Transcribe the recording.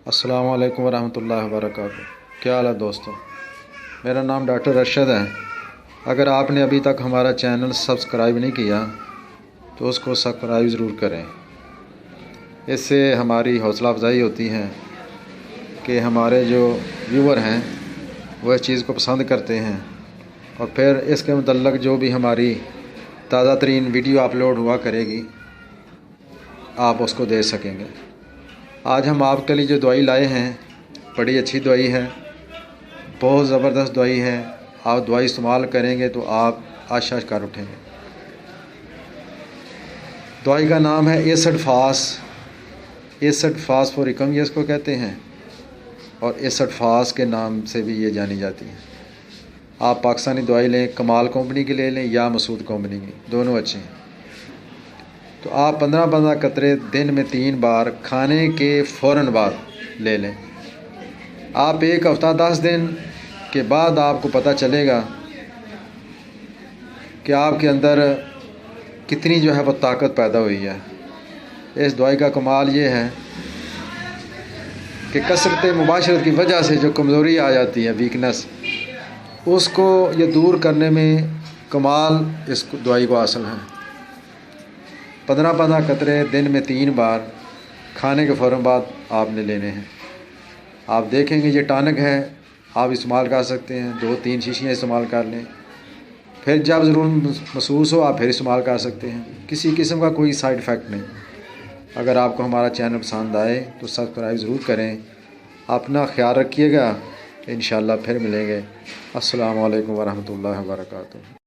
अस्सलाम वालेकुम वरहमतुल्लाहि वबरकातुहू। क्या हाल है दोस्तों, मेरा नाम डॉक्टर अरशद है। अगर आपने अभी तक हमारा चैनल सब्सक्राइब नहीं किया तो उसको सब्सक्राइब ज़रूर करें। इससे हमारी हौसला अफजाई होती है कि हमारे जो व्यूअर हैं वो इस चीज़ को पसंद करते हैं और फिर इसके मुतल्लक जो भी हमारी ताज़ा तरीन वीडियो अपलोड हुआ करेगी आप उसको देख सकेंगे। आज हम आपके लिए जो दवाई लाए हैं बड़ी अच्छी दवाई है, बहुत ज़बरदस्त दवाई है। आप दवाई इस्तेमाल करेंगे तो आप आशा कर उठेंगे। दवाई का नाम है एसिड फास्फोरिकम ये इसको कहते हैं और एसिड फास के नाम से भी ये जानी जाती है। आप पाकिस्तानी दवाई लें, कमाल कंपनी की ले लें या मसूद कंपनी की, दोनों अच्छे हैं। तो आप 15-15 कतरे दिन में 3 बार खाने के फ़ौरन बाद ले लें। आप एक हफ़्ता 10 दिन के बाद आपको पता चलेगा कि आपके अंदर कितनी जो है वो ताकत पैदा हुई है। इस दवाई का कमाल ये है कि कसरत मुबाशरत की वजह से जो कमज़ोरी आ जाती है, वीकनेस, उसको ये दूर करने में कमाल इस दवाई को हासिल है। 15-15 कतरे दिन में 3 बार खाने के फ़ौरन बाद आपने लेने हैं। आप देखेंगे ये टॉनिक है, आप इस्तेमाल कर सकते हैं। 2-3 शीशियाँ इस्तेमाल कर लें, फिर जब ज़रूरत महसूस हो आप फिर इस्तेमाल कर सकते हैं। किसी किस्म का कोई साइड इफ़ेक्ट नहीं। अगर आपको हमारा चैनल पसंद आए तो सब्सक्राइब ज़रूर करें। अपना ख्याल रखिएगा, इंशाअल्लाह फिर मिलेंगे। अस्सलाम वालेकुम वरहमतुल्लाहि वबरकातुहू।